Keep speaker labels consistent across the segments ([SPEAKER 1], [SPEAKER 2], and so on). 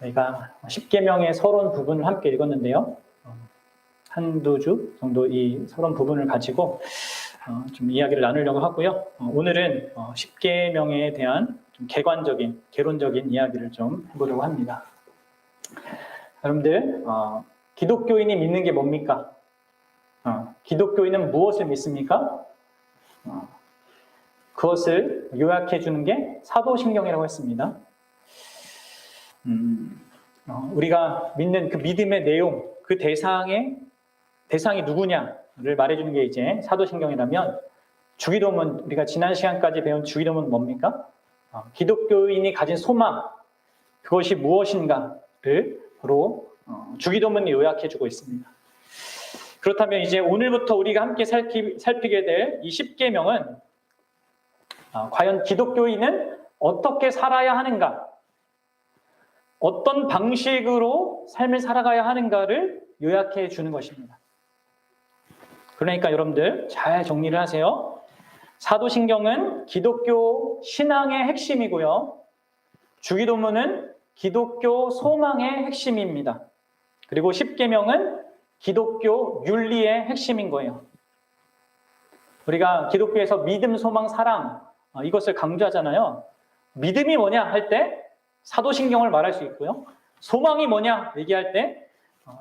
[SPEAKER 1] 저희가 10계명의 서론 부분을 함께 읽었는데요. 한두 주 정도 이 서론 부분을 가지고 좀 이야기를 나누려고 하고요. 오늘은 10계명에 대한 좀 개관적인, 개론적인 이야기를 좀 해보려고 합니다. 여러분들, 기독교인이 믿는 게 뭡니까? 기독교인은 무엇을 믿습니까? 그것을 요약해 주는 게 사도신경이라고 했습니다. 우리가 믿는 그 믿음의 내용, 그 대상이 누구냐를 말해주는 게 이제 사도신경이라면, 주기도문, 우리가 지난 시간까지 배운 주기도문은 뭡니까? 기독교인이 가진 소망, 그것이 무엇인가를 바로 주기도문이 요약해주고 있습니다. 그렇다면 이제 오늘부터 우리가 함께 살피게 될 이 10계명은 과연 기독교인은 어떻게 살아야 하는가, 어떤 방식으로 삶을 살아가야 하는가를 요약해 주는 것입니다. 그러니까 여러분들 잘 정리를 하세요. 사도신경은 기독교 신앙의 핵심이고요. 주기도문은 기독교 소망의 핵심입니다. 그리고 10계명은 기독교 윤리의 핵심인 거예요. 우리가 기독교에서 믿음, 소망, 사랑 이것을 강조하잖아요. 믿음이 뭐냐 할 때 사도신경을 말할 수 있고요. 소망이 뭐냐 얘기할 때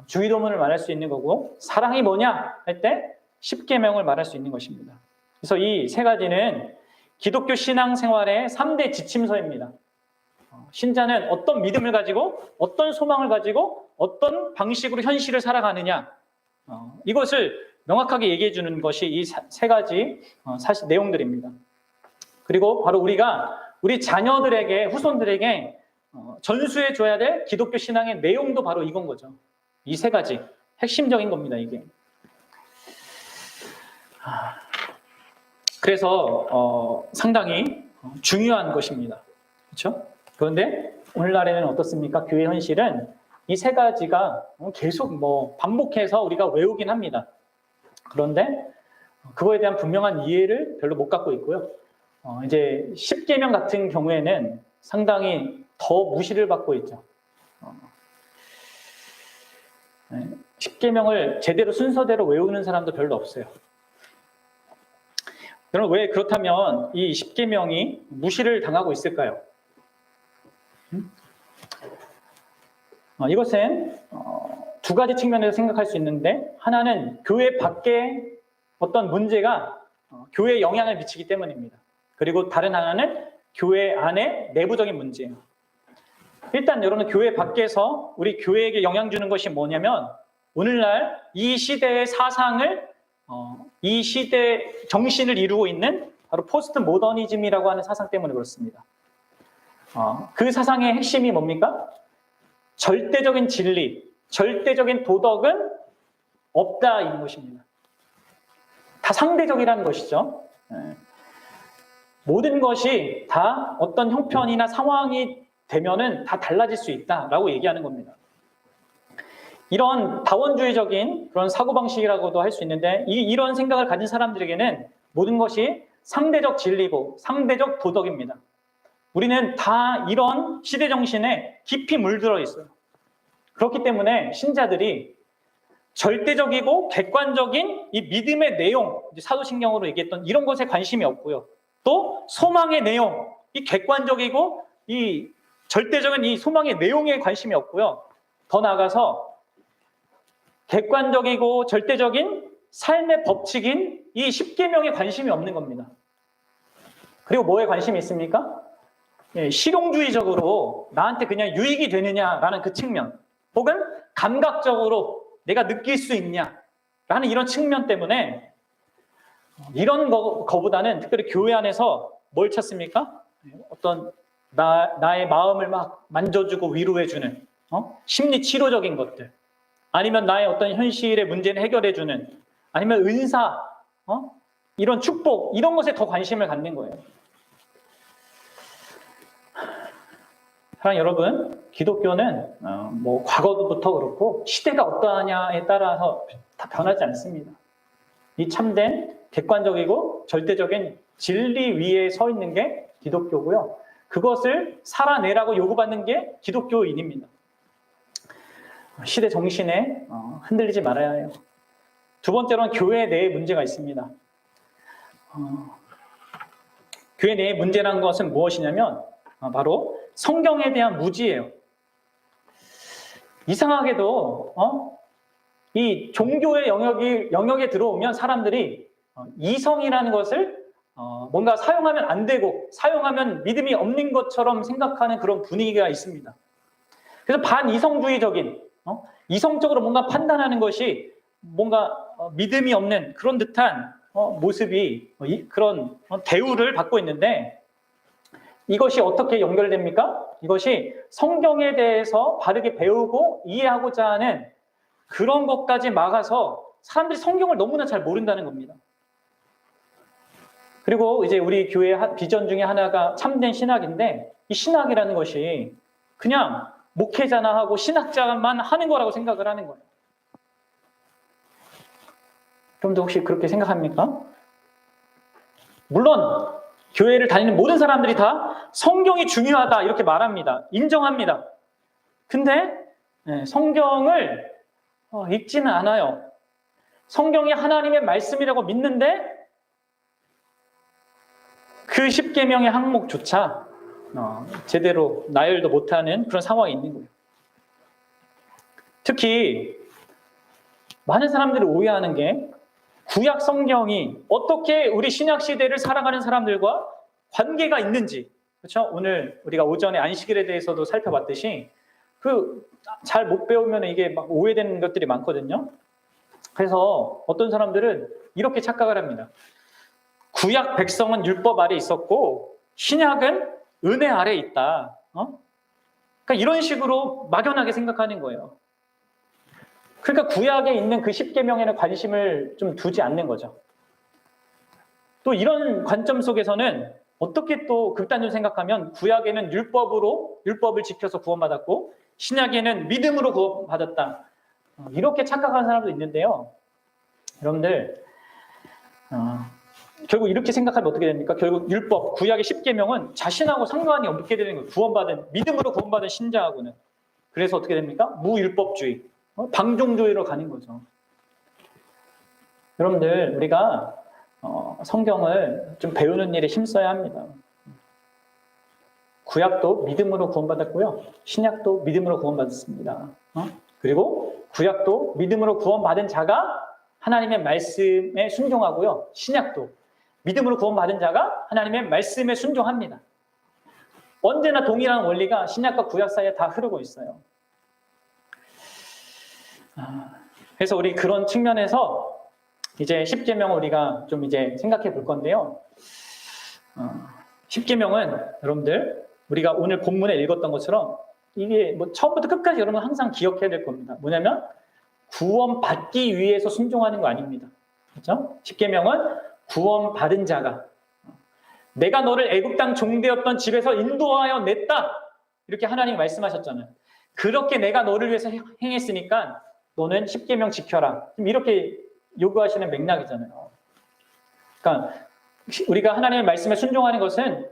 [SPEAKER 1] 주기도문을 말할 수 있는 거고, 사랑이 뭐냐 할 때 10계명을 말할 수 있는 것입니다. 그래서 이 세 가지는 기독교 신앙생활의 3대 지침서입니다. 신자는 어떤 믿음을 가지고, 어떤 소망을 가지고, 어떤 방식으로 현실을 살아가느냐, 이것을 명확하게 얘기해 주는 것이 이 세 가지 사실 내용들입니다. 그리고 바로 우리가 우리 자녀들에게, 후손들에게 전수해 줘야 될 기독교 신앙의 내용도 바로 이건 거죠. 이 세 가지 핵심적인 겁니다, 이게. 그래서 상당히 중요한 것입니다. 그렇죠? 그런데 오늘날에는 어떻습니까? 교회 현실은 이 세 가지가 계속 반복해서 우리가 외우긴 합니다. 그런데 그거에 대한 분명한 이해를 별로 못 갖고 있고요. 이제 10계명 같은 경우에는 상당히 더 무시를 받고 있죠. 10계명을 제대로 순서대로 외우는 사람도 별로 없어요. 그럼 왜 그렇다면 이 10계명이 무시를 당하고 있을까요? 이것은 두 가지 측면에서 생각할 수 있는데, 하나는 교회 밖에 어떤 문제가 교회에 영향을 미치기 때문입니다. 그리고 다른 하나는 교회 안에 내부적인 문제예요. 일단 여러분, 교회 밖에서 우리 교회에게 영향 주는 것이 뭐냐면, 오늘날 이 시대의 사상을, 이 시대 정신을 이루고 있는 바로 포스트 모더니즘이라고 하는 사상 때문에 그렇습니다. 그 사상의 핵심이 뭡니까? 절대적인 진리, 절대적인 도덕은 없다인 것입니다. 다 상대적이라는 것이죠. 모든 것이 다 어떤 형편이나 상황이 되면은 다 달라질 수 있다라고 얘기하는 겁니다. 이런 다원주의적인 그런 사고방식이라고도 할 수 있는데, 이런 생각을 가진 사람들에게는 모든 것이 상대적 진리고 상대적 도덕입니다. 우리는 다 이런 시대 정신에 깊이 물들어 있어요. 그렇기 때문에 신자들이 절대적이고 객관적인 이 믿음의 내용, 사도신경으로 얘기했던 이런 것에 관심이 없고요. 또 소망의 내용, 이 객관적이고 이 절대적인 이 소망의 내용에 관심이 없고요. 더 나아가서 객관적이고 절대적인 삶의 법칙인 이 10계명에 관심이 없는 겁니다. 그리고 뭐에 관심이 있습니까? 실용주의적으로 나한테 그냥 유익이 되느냐라는 그 측면, 혹은 감각적으로 내가 느낄 수 있냐라는 이런 측면 때문에 이런 거보다는 특별히 교회 안에서 뭘 찾습니까? 어떤 나의 마음을 막 만져주고 위로해주는 심리 치료적인 것들, 아니면 나의 어떤 현실의 문제를 해결해주는, 아니면 은사, 이런 축복, 이런 것에 더 관심을 갖는 거예요. 사랑하는 여러분, 기독교는 과거부터 그렇고 시대가 어떠하냐에 따라서 다 변하지 않습니다. 이 참된 객관적이고 절대적인 진리 위에 서 있는 게 기독교고요. 그것을 살아내라고 요구받는 게 기독교인입니다. 시대 정신에 흔들리지 말아야 해요. 두 번째로는 교회 내에 문제가 있습니다. 교회 내의 문제라는 것은 무엇이냐면 바로 성경에 대한 무지예요. 이상하게도 이 종교의 영역에 들어오면 사람들이 이성이라는 것을 뭔가 사용하면 안 되고 사용하면 믿음이 없는 것처럼 생각하는 그런 분위기가 있습니다. 그래서 반이성주의적인 이성적으로 뭔가 판단하는 것이 뭔가 믿음이 없는 그런 듯한 모습이 그런 대우를 받고 있는데 이것이 어떻게 연결됩니까? 이것이 성경에 대해서 바르게 배우고 이해하고자 하는 그런 것까지 막아서 사람들이 성경을 너무나 잘 모른다는 겁니다. 그리고 이제 우리 교회의 비전 중에 하나가 참된 신학인데 이 신학이라는 것이 그냥 목회자나 하고 신학자만 하는 거라고 생각을 하는 거예요. 여러분들 혹시 그렇게 생각합니까? 물론 교회를 다니는 모든 사람들이 다 성경이 중요하다 이렇게 말합니다. 인정합니다. 근데 성경을 읽지는 않아요. 성경이 하나님의 말씀이라고 믿는데 그 10계명의 항목조차 제대로 나열도 못하는 그런 상황이 있는 거예요. 특히 많은 사람들이 오해하는 게 구약 성경이 어떻게 우리 신약 시대를 살아가는 사람들과 관계가 있는지, 그렇죠? 오늘 우리가 오전에 안식일에 대해서도 살펴봤듯이 잘 못 배우면 이게 막 오해되는 것들이 많거든요. 그래서 어떤 사람들은 이렇게 착각을 합니다. 구약 백성은 율법 아래 있었고 신약은 은혜 아래 있다. 그러니까 이런 식으로 막연하게 생각하는 거예요. 그러니까 구약에 있는 그 10계명에는 관심을 좀 두지 않는 거죠. 또 이런 관점 속에서는 어떻게 또 극단적으로 생각하면 구약에는 율법을 지켜서 구원받았고 신약에는 믿음으로 구원받았다. 이렇게 착각하는 사람도 있는데요. 여러분들 결국 이렇게 생각하면 어떻게 됩니까? 결국 율법, 구약의 10계명은 자신하고 상관이 없게 되는 거예요. 믿음으로 구원받은 신자하고는. 그래서 어떻게 됩니까? 무율법주의, 방종주의로 가는 거죠. 여러분들 우리가 성경을 좀 배우는 일에 힘써야 합니다. 구약도 믿음으로 구원받았고요. 신약도 믿음으로 구원받았습니다. 그리고 구약도 믿음으로 구원받은 자가 하나님의 말씀에 순종하고요. 신약도 믿음으로 구원받은 자가 하나님의 말씀에 순종합니다. 언제나 동일한 원리가 신약과 구약 사이에 다 흐르고 있어요. 그래서 우리 그런 측면에서 이제 10계명을 우리가 좀 이제 생각해 볼 건데요. 10계명은 여러분들 우리가 오늘 본문에 읽었던 것처럼 이게 뭐 처음부터 끝까지 여러분 항상 기억해야 될 겁니다. 뭐냐면 구원받기 위해서 순종하는 거 아닙니다. 그렇죠? 10계명은 구원받은 자가 내가 너를 애굽 땅 종되었던 집에서 인도하여 냈다. 이렇게 하나님이 말씀하셨잖아요. 그렇게 내가 너를 위해서 행했으니까 너는 10계명 지켜라. 이렇게 요구하시는 맥락이잖아요. 그러니까 우리가 하나님의 말씀에 순종하는 것은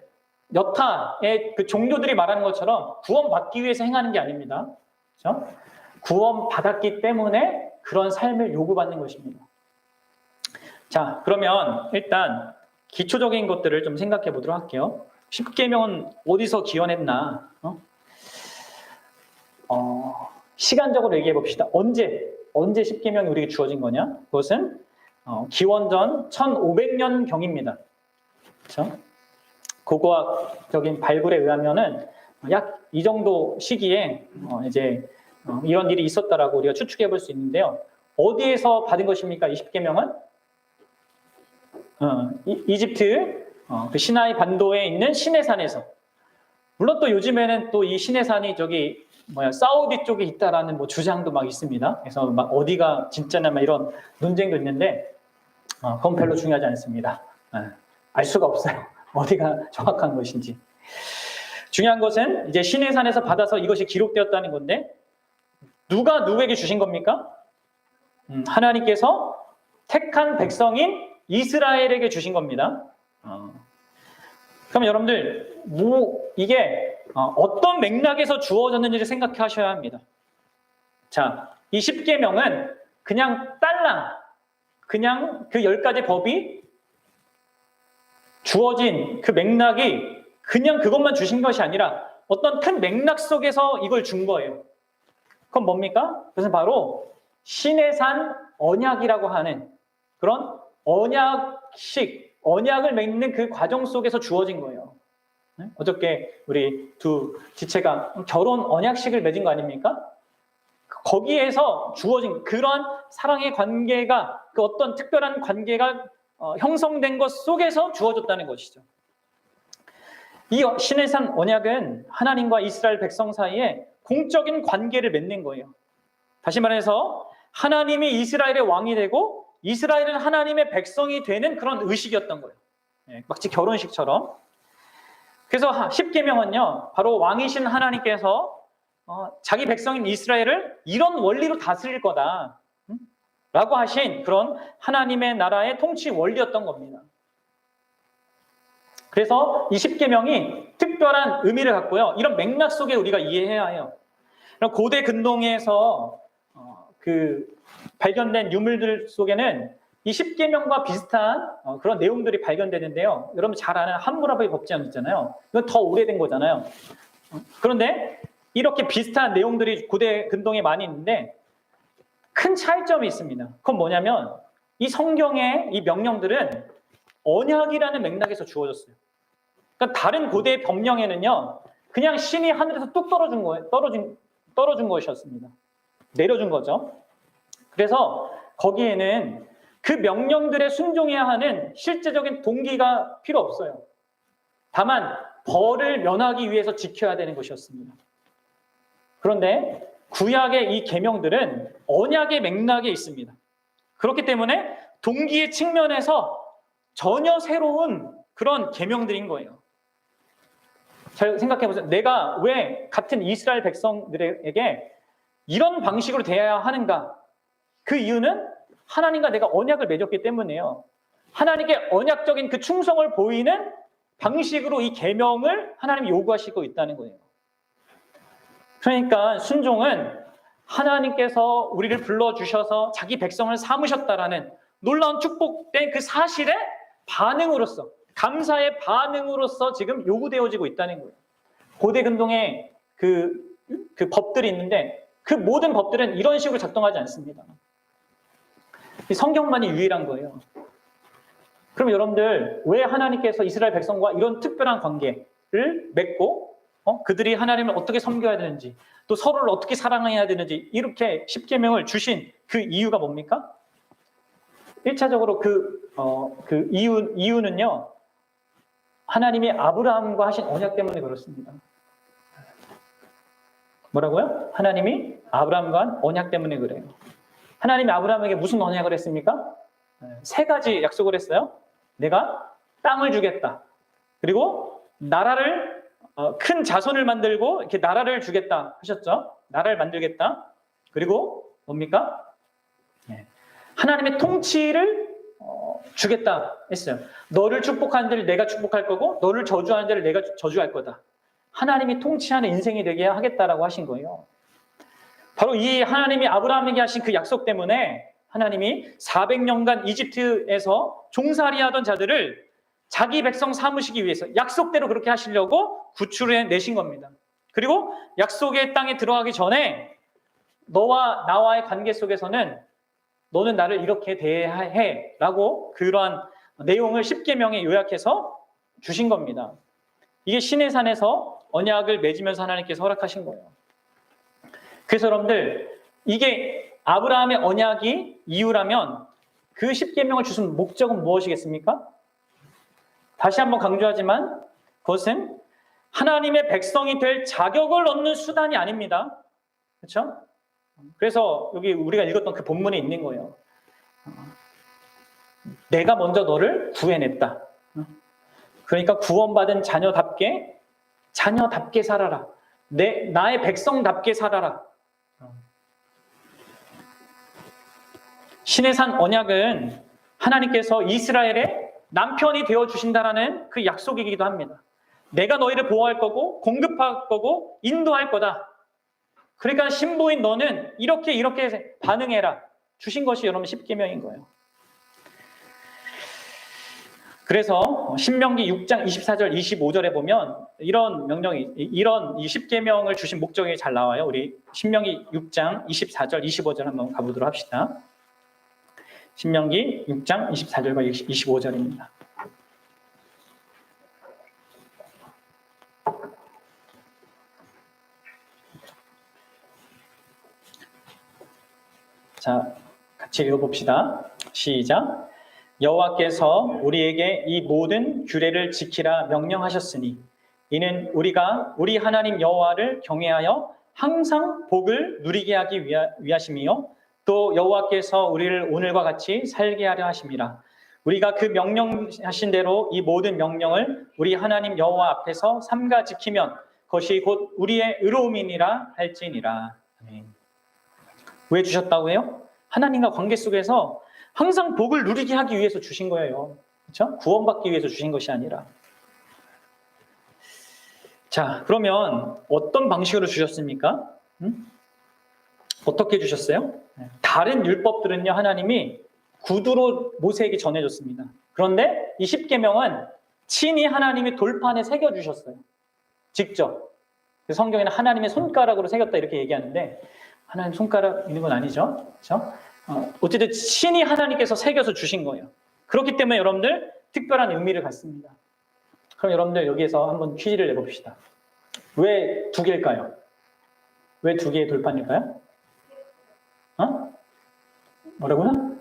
[SPEAKER 1] 여타의 그 종교들이 말하는 것처럼 구원받기 위해서 행하는 게 아닙니다. 그렇죠? 구원받았기 때문에 그런 삶을 요구받는 것입니다. 자, 그러면 일단 기초적인 것들을 좀 생각해 보도록 할게요. 10계명은 어디서 기원했나? 시간적으로 얘기해 봅시다. 언제 10계명이 우리에게 주어진 거냐? 그것은 기원전 1500년경입니다. 그렇죠? 고고학적인 발굴에 의하면은 약 이 정도 시기에 이제 이런 일이 있었다라고 우리가 추측해 볼 수 있는데요. 어디에서 받은 것입니까? 이 10계명은? 이집트 그 시나이 반도에 있는 시내산에서. 물론 또 요즘에는 또 이 시내산이 저기 사우디 쪽에 있다라는 뭐 주장도 막 있습니다. 그래서 막 어디가 진짜냐 막 이런 논쟁도 있는데 그건 별로 중요하지 않습니다. 알 수가 없어요. 어디가 정확한 것인지. 중요한 것은 이제 시내산에서 받아서 이것이 기록되었다는 건데 누가 누구에게 주신 겁니까? 하나님께서 택한 백성인 이스라엘에게 주신 겁니다. 그럼 여러분들 이게 어떤 맥락에서 주어졌는지를 생각하셔야 합니다. 자, 이 10계명은 그냥 딸랑 그냥 그 10가지 법이 주어진 그 맥락이 그냥 그것만 주신 것이 아니라 어떤 큰 맥락 속에서 이걸 준 거예요. 그건 뭡니까? 그것은 바로 시내산 언약이라고 하는 그런 언약을 맺는 그 과정 속에서 주어진 거예요. 어저께 우리 두 지체가 결혼 언약식을 맺은 거 아닙니까? 거기에서 주어진 그런 사랑의 관계가 그 어떤 특별한 관계가 형성된 것 속에서 주어졌다는 것이죠. 이 시내산 언약은 하나님과 이스라엘 백성 사이에 공적인 관계를 맺는 거예요. 다시 말해서 하나님이 이스라엘의 왕이 되고 이스라엘은 하나님의 백성이 되는 그런 의식이었던 거예요. 마치 결혼식처럼. 그래서 10계명은요, 바로 왕이신 하나님께서 자기 백성인 이스라엘을 이런 원리로 다스릴 거다 라고 하신 그런 하나님의 나라의 통치 원리였던 겁니다. 그래서 이 10계명이 특별한 의미를 갖고요, 이런 맥락 속에 우리가 이해해야 해요. 고대 근동에서 발견된 유물들 속에는 이 10계명과 비슷한 그런 내용들이 발견되는데요. 여러분 잘 아는 함무라비 법전 있잖아요. 이건 더 오래된 거잖아요. 그런데 이렇게 비슷한 내용들이 고대 근동에 많이 있는데 큰 차이점이 있습니다. 그건 뭐냐면 이 성경의 이 명령들은 언약이라는 맥락에서 주어졌어요. 그러니까 다른 고대 법령에는요, 그냥 신이 하늘에서 뚝 떨어진 거예요. 떨어진 것이었습니다. 내려준 거죠. 그래서 거기에는 그 명령들에 순종해야 하는 실제적인 동기가 필요 없어요. 다만 벌을 면하기 위해서 지켜야 되는 것이었습니다. 그런데 구약의 이 계명들은 언약의 맥락에 있습니다. 그렇기 때문에 동기의 측면에서 전혀 새로운 그런 계명들인 거예요. 잘 생각해 보세요. 내가 왜 같은 이스라엘 백성들에게 이런 방식으로 대해야 하는가? 그 이유는 하나님과 내가 언약을 맺었기 때문이에요. 하나님께 언약적인 그 충성을 보이는 방식으로 이 계명을 하나님이 요구하시고 있다는 거예요. 그러니까 순종은 하나님께서 우리를 불러주셔서 자기 백성을 삼으셨다라는 놀라운 축복된 그 사실의 반응으로서, 감사의 반응으로서 지금 요구되어지고 있다는 거예요. 고대 근동에 그 법들이 있는데 그 모든 법들은 이런 식으로 작동하지 않습니다. 성경만이 유일한 거예요. 그럼 여러분들 왜 하나님께서 이스라엘 백성과 이런 특별한 관계를 맺고 그들이 하나님을 어떻게 섬겨야 되는지 또 서로를 어떻게 사랑해야 되는지 이렇게 10계명을 주신 그 이유가 뭡니까? 1차적으로 그 이유는요, 하나님이 아브라함과 하신 언약 때문에 그렇습니다. 뭐라고요? 하나님이 아브라함과 한 언약 때문에 그래요. 하나님이 아브라함에게 무슨 언약을 했습니까? 3가지 약속을 했어요. 내가 땅을 주겠다. 그리고 나라를 큰 자손을 만들고 이렇게 나라를 주겠다 하셨죠. 나라를 만들겠다. 그리고 뭡니까? 하나님의 통치를 주겠다 했어요. 너를 축복하는 데를 내가 축복할 거고 너를 저주하는 데를 내가 저주할 거다. 하나님이 통치하는 인생이 되게 하겠다라고 하신 거예요. 바로 이 하나님이 아브라함에게 하신 그 약속 때문에 하나님이 400년간 이집트에서 종살이하던 자들을 자기 백성 삼으시기 위해서 약속대로 그렇게 하시려고 구출해 내신 겁니다. 그리고 약속의 땅에 들어가기 전에 너와 나와의 관계 속에서는 너는 나를 이렇게 대해야 해 라고 그러한 내용을 10계명에 요약해서 주신 겁니다. 이게 시내산에서 언약을 맺으면서 하나님께서 허락하신 거예요. 그래서 여러분들 이게 아브라함의 언약이 이유라면 그 10계명을 주신 목적은 무엇이겠습니까? 다시 한번 강조하지만 그것은 하나님의 백성이 될 자격을 얻는 수단이 아닙니다. 그렇죠? 그래서 여기 우리가 읽었던 그 본문에 있는 거예요. 내가 먼저 너를 구해냈다. 그러니까 구원받은 자녀답게 살아라. 나의 백성답게 살아라. 시내산 언약은 하나님께서 이스라엘의 남편이 되어주신다라는 그 약속이기도 합니다. 내가 너희를 보호할 거고 공급할 거고 인도할 거다. 그러니까 신부인 너는 이렇게 반응해라. 주신 것이 여러분 십계명인 거예요. 그래서 신명기 6장 24절 25절에 보면 이런 명령이 이런 이 십계명을 주신 목적이 잘 나와요. 우리 신명기 6장 24절 25절 한번 가보도록 합시다. 신명기 6장 24절과 25절입니다. 자, 같이 읽어봅시다. 시작. 여호와께서 우리에게 이 모든 규례를 지키라 명령하셨으니 이는 우리가 우리 하나님 여호와를 경외하여 항상 복을 누리게 하기 위하심이요 또 여호와께서 우리를 오늘과 같이 살게 하려 하심이라. 우리가 그 명령하신 대로 이 모든 명령을 우리 하나님 여호와 앞에서 삼가 지키면 그것이 곧 우리의 의로움이니라 할지니라. 아멘. 왜 주셨다고 해요? 하나님과 관계 속에서 항상 복을 누리게 하기 위해서 주신 거예요. 그렇죠? 구원받기 위해서 주신 것이 아니라. 자, 그러면 어떤 방식으로 주셨습니까? 어떻게 주셨어요? 다른 율법들은요, 하나님이 구두로 모세에게 전해줬습니다. 그런데 이 십계명은 친히 하나님이 돌판에 새겨주셨어요. 직접. 성경에는 하나님의 손가락으로 새겼다 이렇게 얘기하는데 하나님 손가락 있는 건 아니죠. 그렇죠? 어쨌든 신이 하나님께서 새겨서 주신 거예요. 그렇기 때문에 여러분들 특별한 의미를 갖습니다. 그럼 여러분들 여기에서 한번 퀴즈를 내봅시다. 왜 두 개일까요? 왜 두 개의 돌판일까요? 뭐라고요?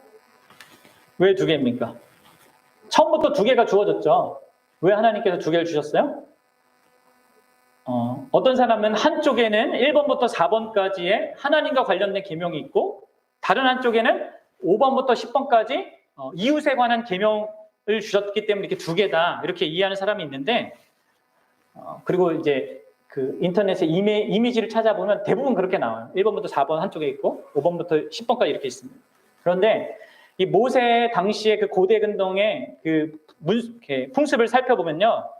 [SPEAKER 1] 왜 두 개입니까? 처음부터 두 개가 주어졌죠. 왜 하나님께서 두 개를 주셨어요? 어떤 사람은 한쪽에는 1번부터 4번까지의 하나님과 관련된 계명이 있고 다른 한쪽에는 5번부터 10번까지 이웃에 관한 계명을 주셨기 때문에 이렇게 두 개다 이렇게 이해하는 사람이 있는데 그리고 이제 그 인터넷에 이미지를 찾아보면 대부분 그렇게 나와요. 1번부터 4번 한쪽에 있고 5번부터 10번까지 이렇게 있습니다. 그런데 이 모세 당시의 그 고대 근동의 그 풍습을 살펴보면요,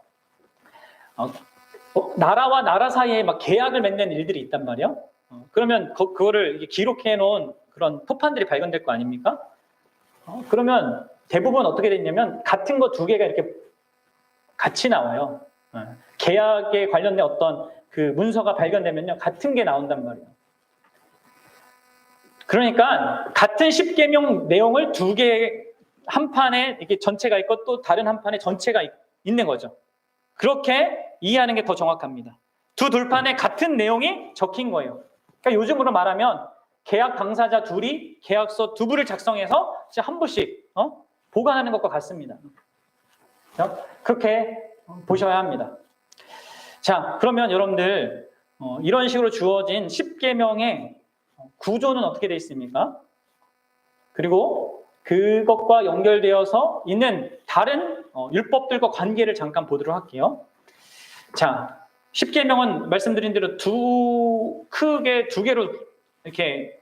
[SPEAKER 1] 나라와 나라 사이에 막 계약을 맺는 일들이 있단 말이에요. 그러면 그거를 기록해 놓은 그런 토판들이 발견될 거 아닙니까? 그러면 대부분 어떻게 됐냐면 같은 거 두 개가 이렇게 같이 나와요. 계약에 관련된 어떤 그 문서가 발견되면요, 같은 게 나온단 말이에요. 그러니까 같은 십계명 내용을 두 개 한 판에 이렇게 전체가 있고 또 다른 한 판에 전체가 있는 거죠. 그렇게 이해하는 게 더 정확합니다. 두 돌판에 같은 내용이 적힌 거예요. 그러니까 요즘으로 말하면 계약 당사자 둘이 계약서 두 부를 작성해서 한 부씩 보관하는 것과 같습니다. 그렇게 보셔야 합니다. 자, 그러면 여러분들 이런 식으로 주어진 십계명의 구조는 어떻게 되어 있습니까? 그리고 그것과 연결되어서 있는 다른 율법들과 관계를 잠깐 보도록 할게요. 자, 십계명은 말씀드린 대로 크게 두 개로 이렇게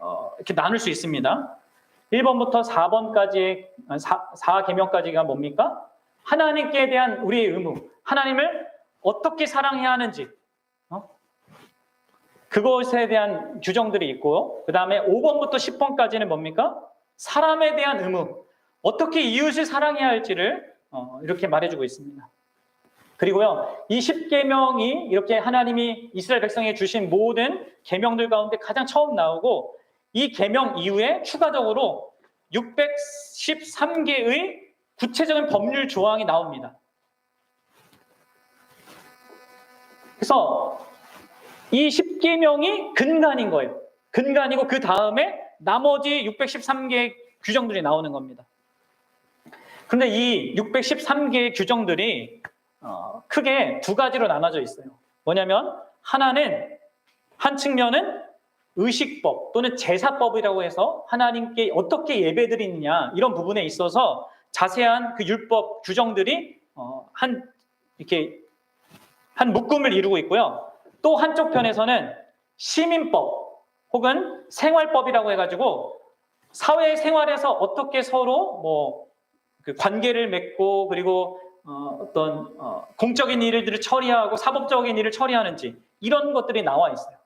[SPEAKER 1] 나눌 수 있습니다. 1번부터 4번까지의 4계명까지가 뭡니까? 하나님께 대한 우리의 의무, 하나님을 어떻게 사랑해야 하는지 그것에 대한 규정들이 있고, 그 다음에 5번부터 10번까지는 뭡니까? 사람에 대한 의무, 어떻게 이웃을 사랑해야 할지를 이렇게 말해주고 있습니다. 그리고요, 이 10계명이 이렇게 하나님이 이스라엘 백성에게 주신 모든 계명들 가운데 가장 처음 나오고, 이 계명 이후에 추가적으로 613개의 구체적인 법률 조항이 나옵니다. 그래서 이 10계명이 근간인 거예요. 근간이고 그 다음에 나머지 613개의 규정들이 나오는 겁니다. 그런데 이 613개의 규정들이 크게 두 가지로 나눠져 있어요. 뭐냐면 하나는 한 측면은 의식법 또는 제사법이라고 해서 하나님께 어떻게 예배드리느냐 이런 부분에 있어서 자세한 그 율법 규정들이 이렇게 한 묶음을 이루고 있고요. 또 한쪽 편에서는 시민법 혹은 생활법이라고 해가지고 사회 생활에서 어떻게 서로 그 관계를 맺고 그리고 어떤 공적인 일들을 처리하고 사법적인 일을 처리하는지 이런 것들이 나와 있어요.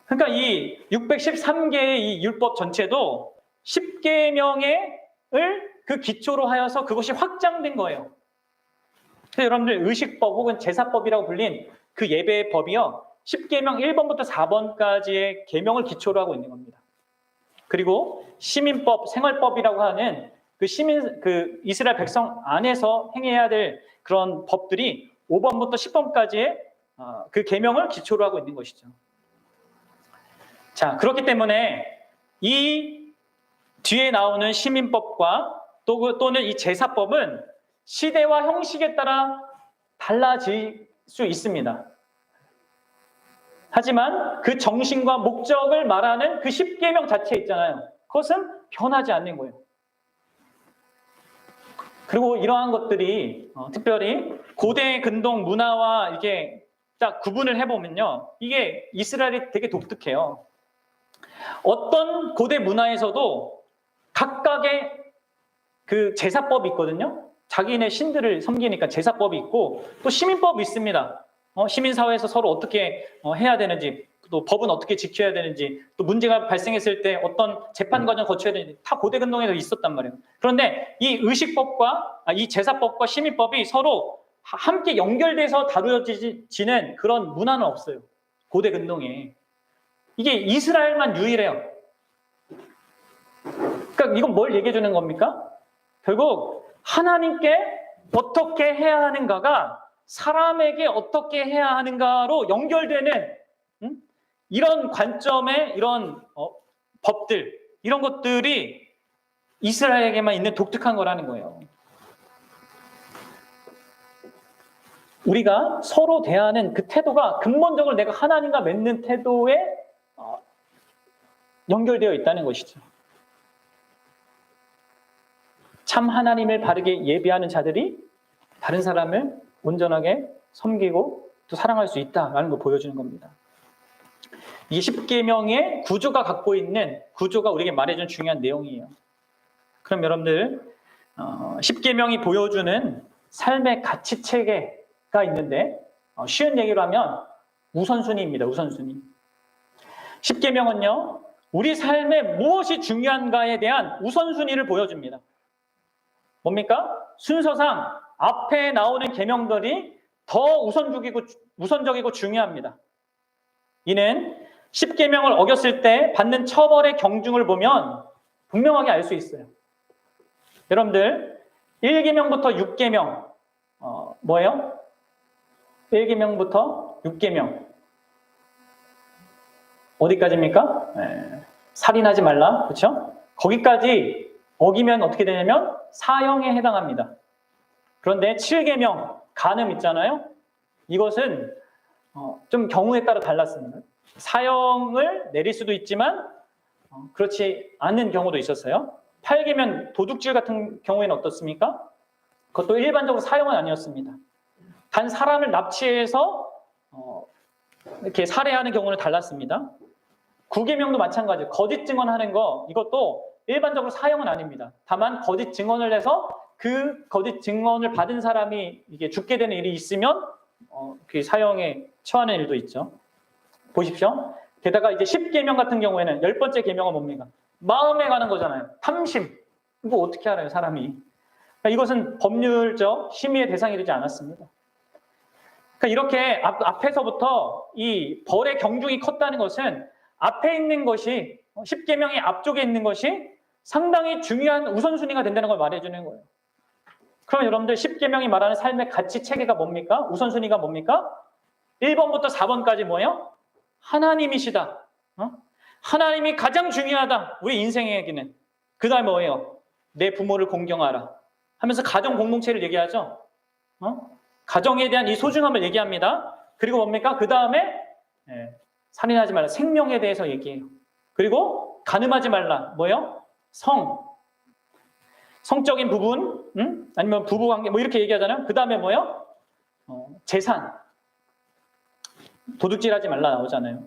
[SPEAKER 1] 그러니까 이 613개의 이 율법 전체도 10계명을 그 기초로 하여서 그것이 확장된 거예요. 그래서 여러분들 의식법 혹은 제사법이라고 불린 그 예배의 법이요. 10계명 1번부터 4번까지의 계명을 기초로 하고 있는 겁니다. 그리고 시민법, 생활법이라고 하는 그 이스라엘 백성 안에서 행해야 될 그런 법들이 5번부터 10번까지의 그 계명을 기초로 하고 있는 것이죠. 자, 그렇기 때문에 이 뒤에 나오는 시민법과 또는 이 제사법은 시대와 형식에 따라 달라질 수 있습니다. 하지만 그 정신과 목적을 말하는 그 10계명 자체 있잖아요. 그것은 변하지 않는 거예요. 그리고 이러한 것들이 특별히 고대 근동 문화와 이렇게 딱 구분을 해보면요. 이게 이스라엘이 되게 독특해요. 어떤 고대 문화에서도 각각의 그 제사법이 있거든요. 자기네 신들을 섬기니까 제사법이 있고 또 시민법이 있습니다. 시민사회에서 서로 어떻게 해야 되는지, 또 법은 어떻게 지켜야 되는지, 또 문제가 발생했을 때 어떤 재판 과정 거쳐야 되는지 다 고대 근동에서 있었단 말이에요. 그런데 이 의식법과 이 제사법과 시민법이 서로 함께 연결돼서 다루어지는 그런 문화는 없어요. 고대 근동에. 이게 이스라엘만 유일해요. 그러니까 이건 뭘 얘기해 주는 겁니까? 결국 하나님께 어떻게 해야 하는가가 사람에게 어떻게 해야 하는가로 연결되는 이런 관점의 이런 법들, 이런 것들이 이스라엘에게만 있는 독특한 거라는 거예요. 우리가 서로 대하는 그 태도가 근본적으로 내가 하나님과 맺는 태도에 연결되어 있다는 것이죠. 참 하나님을 바르게 예배하는 자들이 다른 사람을 온전하게 섬기고 또 사랑할 수 있다라는 걸 보여주는 겁니다. 이 10계명의 구조가 갖고 있는 구조가 우리에게 말해준 중요한 내용이에요. 그럼 여러분들 10계명이 보여주는 삶의 가치 체계가 있는데 쉬운 얘기로 하면 우선순위입니다. 우선순위. 10계명은요. 우리 삶에 무엇이 중요한가에 대한 우선순위를 보여줍니다. 뭡니까? 순서상 앞에 나오는 계명들이 더 우선적이고 중요합니다. 이는 10계명을 어겼을 때 받는 처벌의 경중을 보면 분명하게 알 수 있어요. 여러분들 1계명부터 6계명 뭐예요? 1계명부터 6계명 어디까지입니까? 살인하지 말라, 그렇죠? 거기까지 어기면 어떻게 되냐면 사형에 해당합니다. 그런데 7계명 간음 있잖아요. 이것은 좀 경우에 따라 달랐습니다. 사형을 내릴 수도 있지만 그렇지 않은 경우도 있었어요. 8계명 도둑질 같은 경우에는 어떻습니까? 그것도 일반적으로 사형은 아니었습니다. 단 사람을 납치해서 이렇게 살해하는 경우는 달랐습니다. 9계명도 마찬가지예요. 거짓 증언하는 거 이것도 일반적으로 사형은 아닙니다. 다만 거짓 증언을 해서 그 거짓 증언을 받은 사람이 이게 죽게 되는 일이 있으면 그 사형에 처하는 일도 있죠. 보십시오. 게다가 이제 10계명 같은 경우에는 10번째 계명은 뭡니까? 마음에 가는 거잖아요. 탐심. 이거 어떻게 알아요, 사람이? 그러니까 이것은 법률적 심의의 대상이 되지 않았습니다. 그러니까 이렇게 앞에서부터 이 벌의 경중이 컸다는 것은 앞에 있는 것이 10계명의 앞쪽에 있는 것이 상당히 중요한 우선순위가 된다는 걸 말해주는 거예요. 그럼 여러분들 10계명이 말하는 삶의 가치 체계가 뭡니까? 우선순위가 뭡니까? 1번부터 4번까지 뭐예요? 하나님이시다. 하나님이 가장 중요하다. 우리 인생에게는. 그 다음에 뭐예요? 내 부모를 공경하라. 하면서 가정 공동체를 얘기하죠. 가정에 대한 이 소중함을 얘기합니다. 그리고 뭡니까? 그 다음에 살인하지 말라. 생명에 대해서 얘기해요. 그리고 간음하지 말라. 뭐예요? 성적인 부분, 아니면 부부관계 뭐 이렇게 얘기하잖아요. 그 다음에 뭐예요? 재산. 도둑질하지 말라 나오잖아요.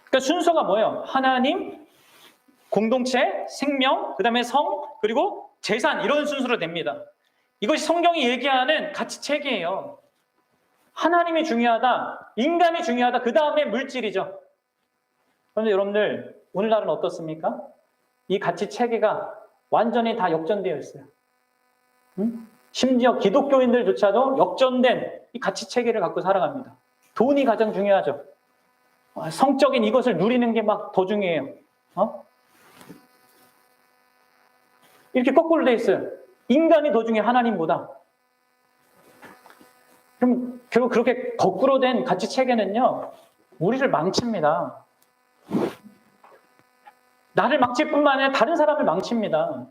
[SPEAKER 1] 그러니까 순서가 뭐예요? 하나님, 공동체, 생명, 그 다음에 성, 그리고 재산 이런 순서로 됩니다. 이것이 성경이 얘기하는 가치 체계예요. 하나님이 중요하다, 인간이 중요하다, 그 다음에 물질이죠. 그런데 여러분들, 오늘날은 어떻습니까? 이 가치 체계가 완전히 다 역전되어 있어요. 심지어 기독교인들조차도 역전된 이 가치 체계를 갖고 살아갑니다. 돈이 가장 중요하죠. 성적인 이것을 누리는 게 막 더 중요해요. 이렇게 거꾸로 돼 있어요. 인간이 더 중요해, 하나님보다. 그럼 결국 그렇게 거꾸로 된 가치 체계는요, 우리를 망칩니다. 나를 망칠 뿐만 아니라 다른 사람을 망칩니다.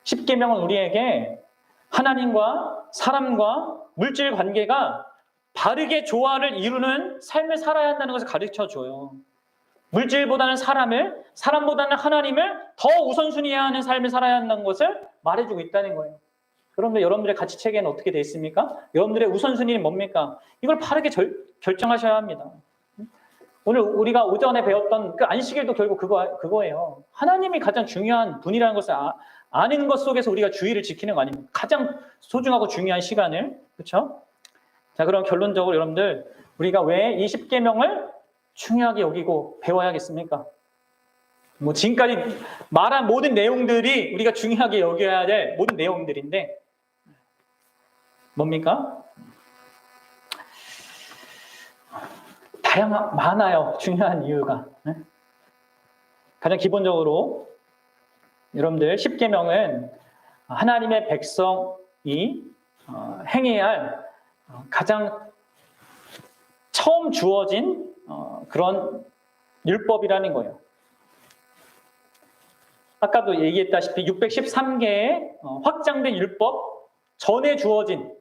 [SPEAKER 1] 십계명은 우리에게 하나님과 사람과 물질 관계가 바르게 조화를 이루는 삶을 살아야 한다는 것을 가르쳐줘요. 물질보다는 사람을, 사람보다는 하나님을 더 우선순위해야 하는 삶을 살아야 한다는 것을 말해주고 있다는 거예요. 그런데 여러분들의 가치 체계는 어떻게 되어 있습니까? 여러분들의 우선순위는 뭡니까? 이걸 바르게 결정하셔야 합니다. 오늘 우리가 오전에 배웠던 그 안식일도 결국 그거예요. 하나님이 가장 중요한 분이라는 것을 아는 것 속에서 우리가 주의를 지키는 거 아닙니까? 가장 소중하고 중요한 시간을. 그렇죠? 자, 그럼 결론적으로 여러분들, 우리가 왜 이 10계명을 중요하게 여기고 배워야겠습니까? 뭐 지금까지 말한 모든 내용들이 우리가 중요하게 여겨야 될 모든 내용들인데 뭡니까? 많아요. 중요한 이유가. 가장 기본적으로 여러분들 10계명은 하나님의 백성이 행해야 할 가장 처음 주어진 그런 율법이라는 거예요. 아까도 얘기했다시피 613개의 확장된 율법 전에 주어진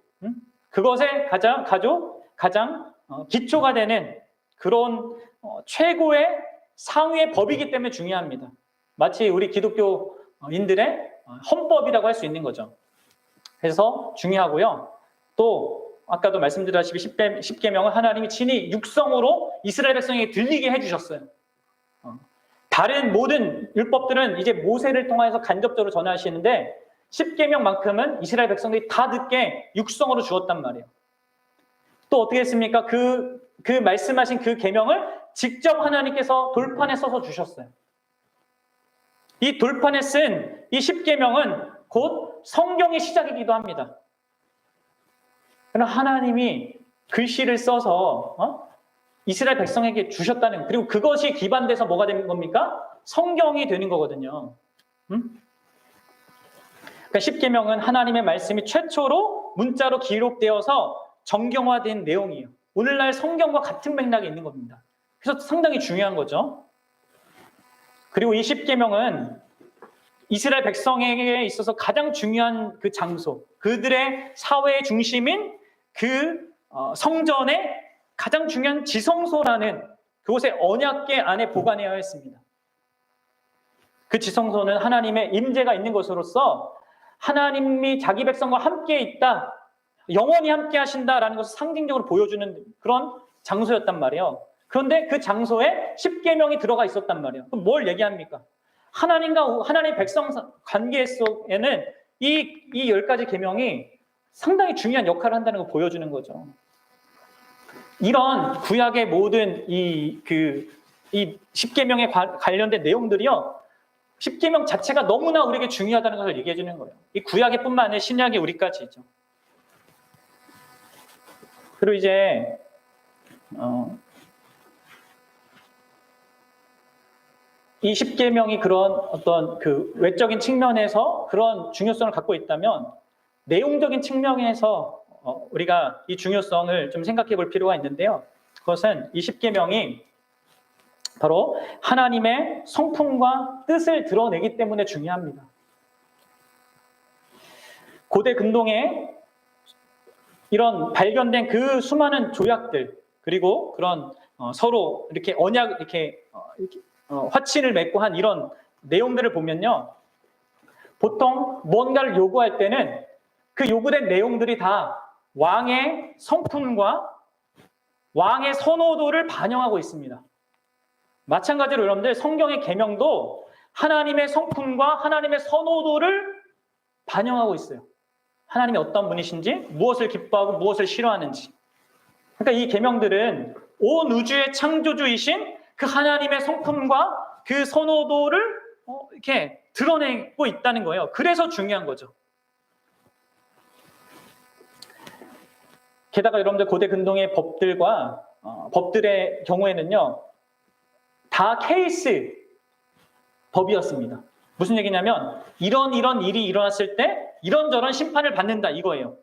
[SPEAKER 1] 그것에 가장 기초가 되는 그런 최고의 상위의 법이기 때문에 중요합니다. 마치 우리 기독교인들의 헌법이라고 할 수 있는 거죠. 그래서 중요하고요. 또 아까도 말씀드렸다시피 10계명은 하나님이 친히 육성으로 이스라엘 백성에게 들리게 해주셨어요. 다른 모든 율법들은 이제 모세를 통해서 간접적으로 전하시는데 10계명만큼은 이스라엘 백성들이 다 듣게 육성으로 주었단 말이에요. 또 어떻게 했습니까? 그 말씀하신 그 계명을 직접 하나님께서 돌판에 써서 주셨어요. 이 돌판에 쓴 이 10계명은 곧 성경의 시작이기도 합니다. 그러나 하나님이 글씨를 써서 이스라엘 백성에게 주셨다는, 그리고 그것이 기반돼서 뭐가 되는 겁니까? 성경이 되는 거거든요. 그러니까 10계명은 하나님의 말씀이 최초로 문자로 기록되어서 정경화된 내용이에요. 오늘날 성경과 같은 맥락이 있는 겁니다. 그래서 상당히 중요한 거죠. 그리고 이 10계명은 이스라엘 백성에게 있어서 가장 중요한 그 장소, 그들의 사회의 중심인 그 성전의 가장 중요한 지성소라는 그곳의 언약궤 안에 보관해야 했습니다. 그 지성소는 하나님의 임재가 있는 것으로서 하나님이 자기 백성과 함께 있다, 영원히 함께 하신다라는 것을 상징적으로 보여주는 그런 장소였단 말이에요. 그런데 그 장소에 10계명이 들어가 있었단 말이에요. 그럼 뭘 얘기합니까? 하나님의 백성 관계 속에는 이 10가지 계명이 상당히 중요한 역할을 한다는 걸 보여주는 거죠. 이런 구약의 모든 이 10계명에 관련된 내용들이요, 10계명 자체가 너무나 우리에게 중요하다는 것을 얘기해 주는 거예요. 이 구약의 뿐만 아니라 신약의 우리까지죠. 그리고 이제 이 10계명이 그런 어떤 그 외적인 측면에서 그런 중요성을 갖고 있다면 내용적인 측면에서 우리가 이 중요성을 좀 생각해 볼 필요가 있는데요. 그것은 이 10계명이 바로 하나님의 성품과 뜻을 드러내기 때문에 중요합니다. 고대 근동에 이런 발견된 그 수많은 조약들, 그리고 그런 서로 이렇게 언약, 이렇게 화친을 맺고 한 이런 내용들을 보면요, 보통 뭔가를 요구할 때는 그 요구된 내용들이 다 왕의 성품과 왕의 선호도를 반영하고 있습니다. 마찬가지로 여러분들 성경의 계명도 하나님의 성품과 하나님의 선호도를 반영하고 있어요. 하나님이 어떤 분이신지, 무엇을 기뻐하고 무엇을 싫어하는지. 그러니까 이 계명들은 온 우주의 창조주이신 그 하나님의 성품과 그 선호도를 이렇게 드러내고 있다는 거예요. 그래서 중요한 거죠. 게다가 여러분들 고대 근동의 법들과 법들의 경우에는요, 다 케이스 법이었습니다. 무슨 얘기냐면 이런 일이 일어났을 때 이런저런 심판을 받는다 이거예요.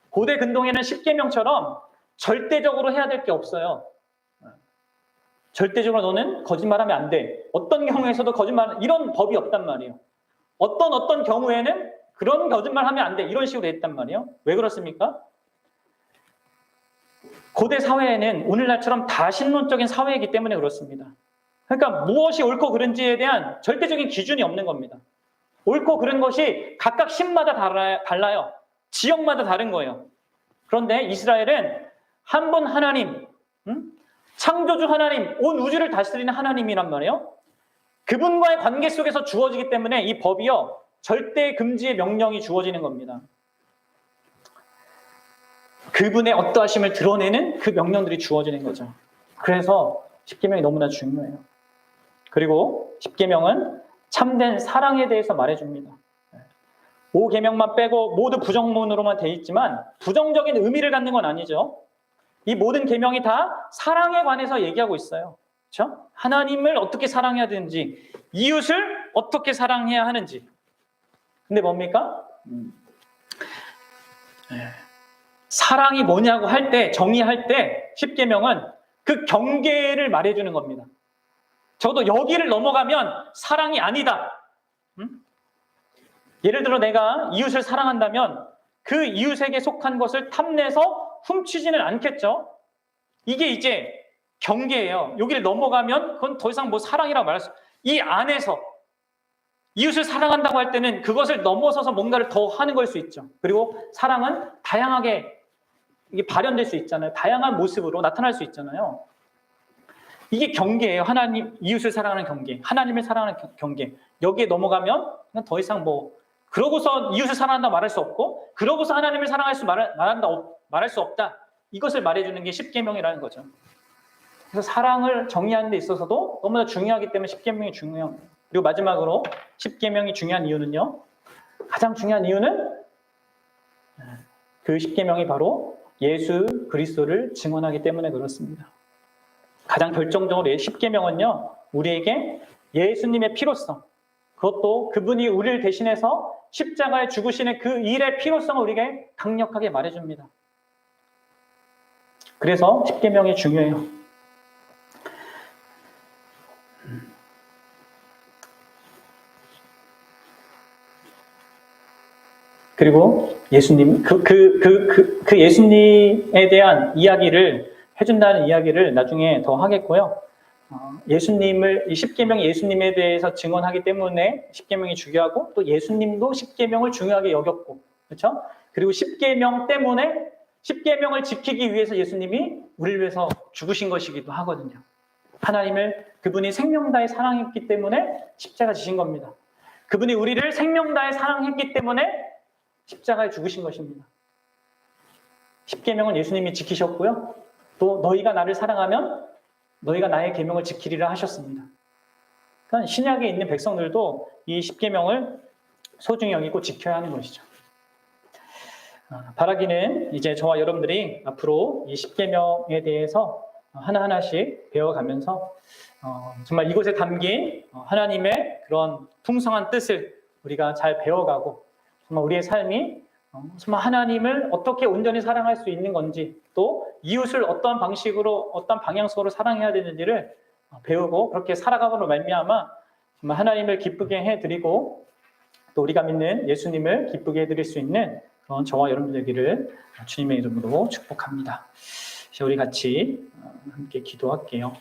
[SPEAKER 1] 고대 근동에는 십계명처럼 절대적으로 해야 될 게 없어요. 절대적으로 너는 거짓말하면 안 돼. 어떤 경우에서도 거짓말, 이런 법이 없단 말이에요. 어떤 경우에는 그런 거짓말하면 안 돼. 이런 식으로 했단 말이에요. 왜 그렇습니까? 고대 사회에는 오늘날처럼 다신론적인 사회이기 때문에 그렇습니다. 그러니까 무엇이 옳고 그른지에 대한 절대적인 기준이 없는 겁니다. 옳고 그른 것이 각각 신마다 달라요. 지역마다 다른 거예요. 그런데 이스라엘은 한 분 하나님, 창조주 하나님, 온 우주를 다스리는 하나님이란 말이에요. 그분과의 관계 속에서 주어지기 때문에 이 법이요, 절대 금지의 명령이 주어지는 겁니다. 그분의 어떠하심을 드러내는 그 명령들이 주어지는 거죠. 그래서 십계명이 너무나 중요해요. 그리고 십계명은 참된 사랑에 대해서 말해줍니다. 5계명만 빼고 모두 부정문으로만 돼 있지만 부정적인 의미를 갖는 건 아니죠. 이 모든 계명이 다 사랑에 관해서 얘기하고 있어요. 그렇죠? 하나님을 어떻게 사랑해야 되는지, 이웃을 어떻게 사랑해야 하는지. 근데 뭡니까? 사랑이 뭐냐고 할 때, 정의할 때 십계명은 그 경계를 말해주는 겁니다. 적어도 여기를 넘어가면 사랑이 아니다. 예를 들어 내가 이웃을 사랑한다면 그 이웃에게 속한 것을 탐내서 훔치지는 않겠죠. 이게 이제 경계예요. 여기를 넘어가면 그건 더 이상 뭐 사랑이라고 말할 수 없어요. 이 안에서 이웃을 사랑한다고 할 때는 그것을 넘어서서 뭔가를 더 하는 걸 수 있죠. 그리고 사랑은 다양하게 이게 발현될 수 있잖아요. 다양한 모습으로 나타날 수 있잖아요. 이게 경계예요. 하나님, 이웃을 사랑하는 경계, 하나님을 사랑하는 경계. 여기에 넘어가면 그냥 더 이상 뭐 그러고서 이웃을 사랑한다 말할 수 없고, 그러고서 하나님을 사랑할 수 말할 수 없다. 이것을 말해주는 게 십계명이라는 거죠. 그래서 사랑을 정의하는 데 있어서도 너무나 중요하기 때문에 십계명이 중요해요. 그리고 마지막으로 십계명이 중요한 이유는요. 가장 중요한 이유는 그 십계명이 바로 예수 그리스도를 증언하기 때문에 그렇습니다. 가장 결정적으로 십계명은요, 우리에게 예수님의 피로성, 그것도 그분이 우리를 대신해서 십자가에 죽으시는 그 일의 필요성을 우리에게 강력하게 말해줍니다. 그래서 십계명이 중요해요. 그리고 예수님, 그 예수님에 대한 이야기를 해준다는 이야기를 나중에 더 하겠고요. 예수님을, 이 십계명이 예수님에 대해서 증언하기 때문에 십계명이 중요하고, 또 예수님도 십계명을 중요하게 여겼고, 그렇죠? 그리고 십계명 때문에 십계명을 지키기 위해서 예수님이 우리를 위해서 죽으신 것이기도 하거든요. 하나님을 그분이 생명 다해 사랑했기 때문에 십자가 지신 겁니다. 그분이 우리를 생명 다해 사랑했기 때문에 십자가에 죽으신 것입니다. 십계명은 예수님이 지키셨고요. 또 너희가 나를 사랑하면 너희가 나의 계명을 지키리라 하셨습니다. 그러니까 신약에 있는 백성들도 이 십계명을 소중히 여기고 지켜야 하는 것이죠. 바라기는 이제 저와 여러분들이 앞으로 이 십계명에 대해서 하나하나씩 배워가면서 정말 이곳에 담긴 하나님의 그런 풍성한 뜻을 우리가 잘 배워가고, 정말 우리의 삶이 정말 하나님을 어떻게 온전히 사랑할 수 있는 건지, 또 이웃을 어떤 방식으로, 어떤 방향성으로 사랑해야 되는지를 배우고 그렇게 살아가므로 말미암아 정말 하나님을 기쁘게 해드리고, 또 우리가 믿는 예수님을 기쁘게 해드릴 수 있는 그런 저와 여러분들 되기를 주님의 이름으로 축복합니다. 이제 우리 같이 함께 기도할게요.